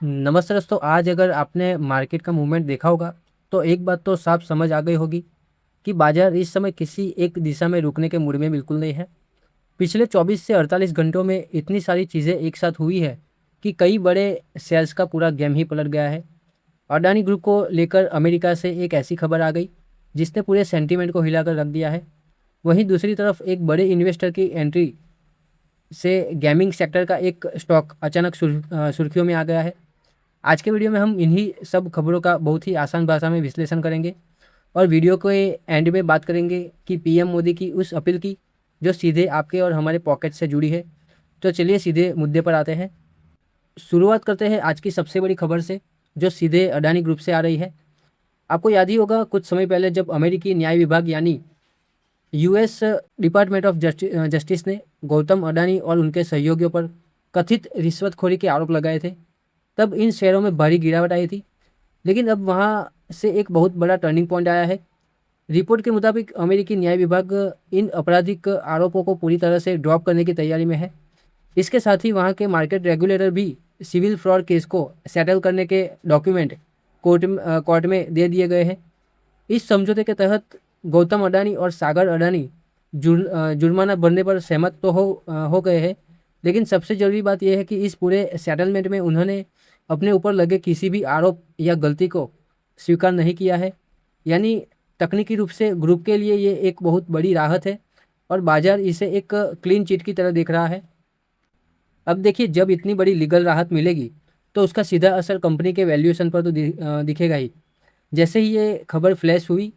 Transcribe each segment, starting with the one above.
नमस्ते दोस्तों। आज अगर आपने मार्केट का मूवमेंट देखा होगा तो एक बात तो साफ समझ आ गई होगी कि बाजार इस समय किसी एक दिशा में रुकने के मूड में बिल्कुल नहीं है। पिछले 24 से 48 घंटों में इतनी सारी चीज़ें एक साथ हुई है कि कई बड़े शेयर्स का पूरा गेम ही पलट गया है। अडानी ग्रुप को लेकर अमेरिका से एक ऐसी खबर आ गई जिसने पूरे सेंटीमेंट को हिलाकर रख दिया है। वहीं दूसरी तरफ एक बड़े इन्वेस्टर की एंट्री से गेमिंग सेक्टर का एक स्टॉक अचानक सुर्खियों में आ गया है। आज के वीडियो में हम इन्हीं सब खबरों का बहुत ही आसान भाषा में विश्लेषण करेंगे और वीडियो के एंड में बात करेंगे कि पीएम मोदी की उस अपील की जो सीधे आपके और हमारे पॉकेट से जुड़ी है। तो चलिए सीधे मुद्दे पर आते हैं। शुरुआत करते हैं आज की सबसे बड़ी खबर से जो सीधे अडानी ग्रुप से आ रही है। आपको याद ही होगा कुछ समय पहले जब अमेरिकी न्याय विभाग यानी यूएस डिपार्टमेंट ऑफ जस्टिस ने गौतम अडानी और उनके सहयोगियों पर कथित रिश्वतखोरी के आरोप लगाए थे, तब इन शेयरों में भारी गिरावट आई थी। लेकिन अब वहाँ से एक बहुत बड़ा टर्निंग पॉइंट आया है। रिपोर्ट के मुताबिक अमेरिकी न्याय विभाग इन आपराधिक आरोपों को पूरी तरह से ड्रॉप करने की तैयारी में है। इसके साथ ही वहाँ के मार्केट रेगुलेटर भी सिविल फ्रॉड केस को सेटल करने के डॉक्यूमेंट कोर्ट में दे दिए गए हैं। इस समझौते के तहत गौतम अडानी और सागर अडानी जुर्माना भरने पर सहमत तो हो गए हैं। लेकिन सबसे ज़रूरी बात यह है कि इस पूरे सेटलमेंट में उन्होंने अपने ऊपर लगे किसी भी आरोप या गलती को स्वीकार नहीं किया है। यानी तकनीकी रूप से ग्रुप के लिए ये एक बहुत बड़ी राहत है और बाजार इसे एक क्लीन चिट की तरह देख रहा है। अब देखिए, जब इतनी बड़ी लीगल राहत मिलेगी तो उसका सीधा असर कंपनी के वैल्यूएशन पर तो दिखेगा ही। जैसे ही ये खबर फ्लैश हुई,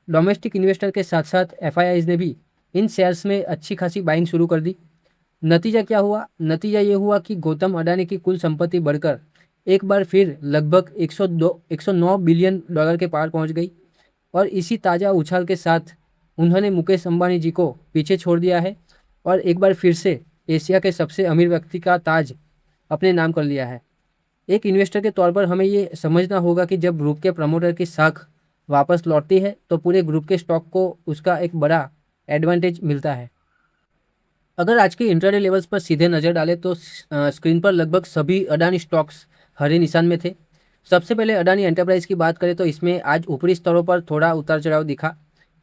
डोमेस्टिक इन्वेस्टर के साथ साथ एफआईआईज ने भी इन शेयर्स में अच्छी खासी बाइंग शुरू कर दी। नतीजा क्या हुआ? नतीजा ये हुआ कि गौतम अडानी की कुल संपत्ति बढ़कर एक बार फिर लगभग 109 बिलियन डॉलर के पार पहुंच गई। और इसी ताज़ा उछाल के साथ उन्होंने मुकेश अंबानी जी को पीछे छोड़ दिया है और एक बार फिर से एशिया के सबसे अमीर व्यक्ति का ताज अपने नाम कर लिया है। एक इन्वेस्टर के तौर पर हमें ये समझना होगा कि जब ग्रुप के प्रमोटर की साख वापस लौटती है तो पूरे ग्रुप के स्टॉक को उसका एक बड़ा एडवांटेज मिलता है। अगर आज के इंट्राडे लेवल्स पर सीधे नज़र डालें तो स्क्रीन पर लगभग सभी अडानी स्टॉक्स हरे निशान में थे। सबसे पहले अडानी एंटरप्राइज की बात करें तो इसमें आज ऊपरी स्तरों पर थोड़ा उतार चढ़ाव दिखा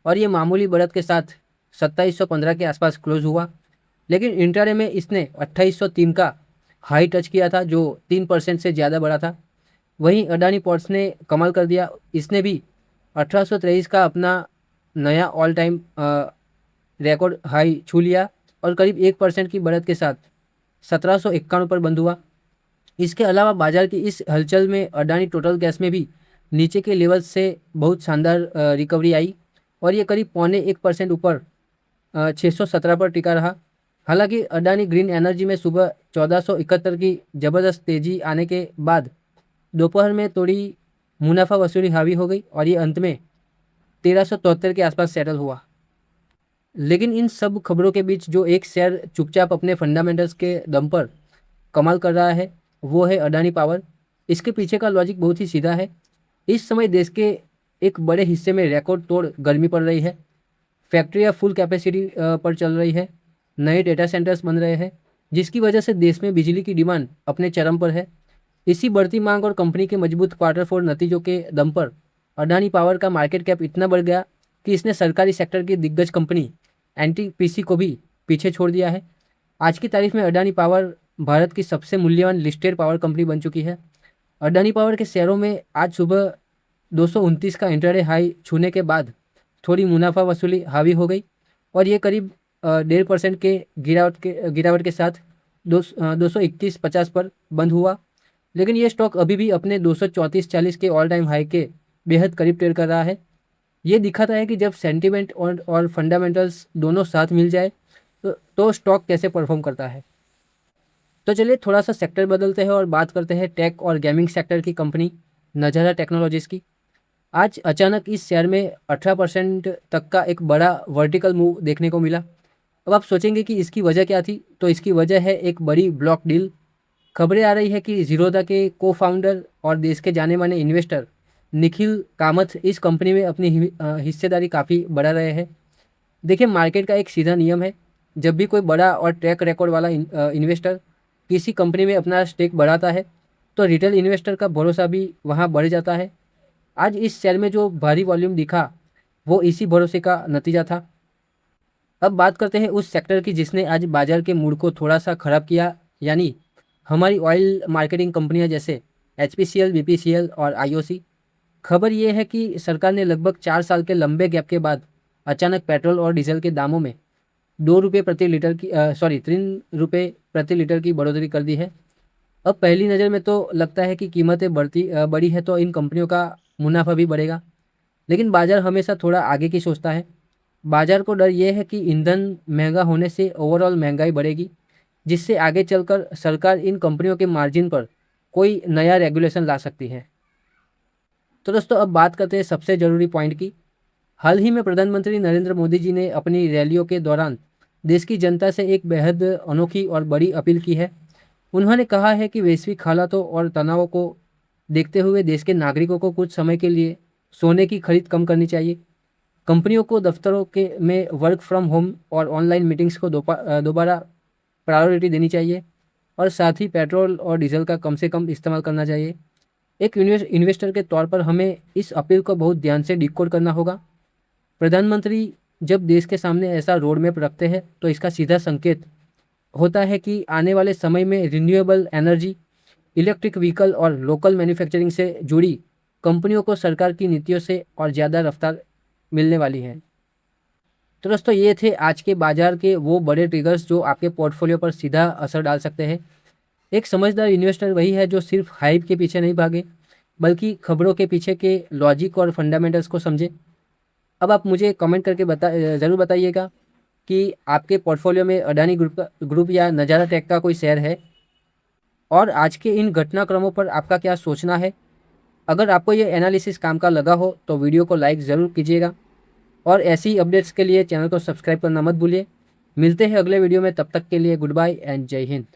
और ये मामूली बढ़त के साथ 2715 के आसपास क्लोज हुआ। लेकिन इंट्राडे में इसने 2803 का हाई टच किया था जो 3% से ज़्यादा बढ़ा था। वहीं अडानी पोर्ट्स ने कमाल कर दिया, इसने भी 1823 का अपना नया ऑल टाइम रिकॉर्ड हाई छू लिया और करीब 1% की बढ़त के साथ 1791 पर बंद हुआ। इसके अलावा बाजार की इस हलचल में अडानी टोटल गैस में भी नीचे के लेवल से बहुत शानदार रिकवरी आई और ये करीब 0.25% ऊपर 617 पर टिका रहा। हालांकि अडानी ग्रीन एनर्जी में सुबह 1471 की ज़बरदस्त तेजी आने के बाद दोपहर में थोड़ी मुनाफा वसूली हावी हो गई और ये अंत में 1373 के आसपास सेटल हुआ। लेकिन इन सब खबरों के बीच जो एक शेयर चुपचाप अपने फंडामेंटल्स के दम पर कमाल कर रहा है वो है अडानी पावर। इसके पीछे का लॉजिक बहुत ही सीधा है। इस समय देश के एक बड़े हिस्से में रिकॉर्ड तोड़ गर्मी पड़ रही है। फैक्ट्रियाँ फुल कैपेसिटी पर चल रही है। नए डेटा सेंटर्स बन रहे हैं जिसकी वजह से देश में बिजली की डिमांड अपने चरम पर है। इसी बढ़ती मांग और कंपनी के मजबूत क्वार्टर फोर नतीजों के दम पर अडानी पावर का मार्केट कैप इतना बढ़ गया कि इसने सरकारी सेक्टर की दिग्गज कंपनी एनटीपीसी को भी पीछे छोड़ दिया है। आज की तारीख में अडानी पावर भारत की सबसे मूल्यवान लिस्टेड पावर कंपनी बन चुकी है। अडानी पावर के शेयरों में आज सुबह 229 का इंटरडे हाई छूने के बाद थोड़ी मुनाफा वसूली हावी हो गई और ये करीब 1.5% के गिरावट के साथ 221.50 पर बंद हुआ। लेकिन ये स्टॉक अभी भी अपने 234.40 के ऑल टाइम हाई के बेहद करीब ट्रेड कर रहा है। ये दिखाता है कि जब सेंटीमेंट और फंडामेंटल्स दोनों साथ मिल जाए तो स्टॉक कैसे परफॉर्म करता है। तो चलिए थोड़ा सा सेक्टर बदलते हैं और बात करते हैं टेक और गेमिंग सेक्टर की कंपनी नज़ारा टेक्नोलॉजीज़ की। आज अचानक इस शेयर में 18% तक का एक बड़ा वर्टिकल मूव देखने को मिला। अब आप सोचेंगे कि इसकी वजह क्या थी, तो इसकी वजह है एक बड़ी ब्लॉक डील। खबरें आ रही है कि जीरोधा के को फाउंडर और देश के जाने माने इन्वेस्टर निखिल कामथ इस कंपनी में अपनी हिस्सेदारी काफ़ी बढ़ा रहे हैं। देखिए, मार्केट का एक सीधा नियम है, जब भी कोई बड़ा और ट्रैक रिकॉर्ड वाला इन्वेस्टर किसी कंपनी में अपना स्टेक बढ़ाता है तो रिटेल इन्वेस्टर का भरोसा भी वहाँ बढ़ जाता है। आज इस शेयर में जो भारी वॉल्यूम दिखा वो इसी भरोसे का नतीजा था। अब बात करते हैं उस सेक्टर की जिसने आज बाजार के मूड को थोड़ा सा खराब किया, यानी हमारी ऑयल मार्केटिंग कंपनियां जैसे HPCL, BPCL और IOC। खबर ये है कि सरकार ने लगभग 4 साल के लंबे गैप के बाद अचानक पेट्रोल और डीजल के दामों में 2 रुपये प्रति लीटर की 3 रुपये प्रति लीटर की बढ़ोतरी कर दी है। अब पहली नज़र में तो लगता है कि कीमतें बढ़ी है तो इन कंपनियों का मुनाफा भी बढ़ेगा, लेकिन बाजार हमेशा थोड़ा आगे की सोचता है। बाजार को डर यह है कि ईंधन महंगा होने से ओवरऑल महंगाई बढ़ेगी, जिससे आगे चलकर सरकार इन कंपनियों के मार्जिन पर कोई नया रेगुलेशन ला सकती है। तो दोस्तों अब बात करते हैं सबसे ज़रूरी पॉइंट की। हाल ही में प्रधानमंत्री नरेंद्र मोदी जी ने अपनी रैलियों के दौरान देश की जनता से एक बेहद अनोखी और बड़ी अपील की है। उन्होंने कहा है कि वैश्विक हालातों और तनावों को देखते हुए देश के नागरिकों को कुछ समय के लिए सोने की खरीद कम करनी चाहिए। कंपनियों को दफ्तरों के में वर्क फ्रॉम होम और ऑनलाइन मीटिंग्स को दोबारा प्रायोरिटी देनी चाहिए, और साथ ही पेट्रोल और डीजल का कम से कम इस्तेमाल करना चाहिए। एक इन्वेस्टर के तौर पर हमें इस अपील को बहुत ध्यान से डिकोड करना होगा। प्रधानमंत्री जब देश के सामने ऐसा रोड मैप रखते हैं तो इसका सीधा संकेत होता है कि आने वाले समय में रिन्यूएबल एनर्जी, इलेक्ट्रिक व्हीकल और लोकल मैन्युफैक्चरिंग से जुड़ी कंपनियों को सरकार की नीतियों से और ज़्यादा रफ्तार मिलने वाली है। तो दोस्तों ये थे आज के बाजार के वो बड़े ट्रिगर्स जो आपके पोर्टफोलियो पर सीधा असर डाल सकते हैं। एक समझदार इन्वेस्टर वही है जो सिर्फ हाइप के पीछे नहीं भागे, बल्कि खबरों के पीछे के लॉजिक और फंडामेंटल्स को समझे। अब आप मुझे कमेंट करके ज़रूर बताइएगा कि आपके पोर्टफोलियो में अडानी ग्रुप या नज़ारा टेक का कोई शेयर है, और आज के इन घटनाक्रमों पर आपका क्या सोचना है। अगर आपको ये एनालिसिस काम का लगा हो तो वीडियो को लाइक ज़रूर कीजिएगा, और ऐसी अपडेट्स के लिए चैनल को सब्सक्राइब करना मत भूलिए। मिलते हैं अगले वीडियो में, तब तक के लिए गुड बाय एंड जय हिंद।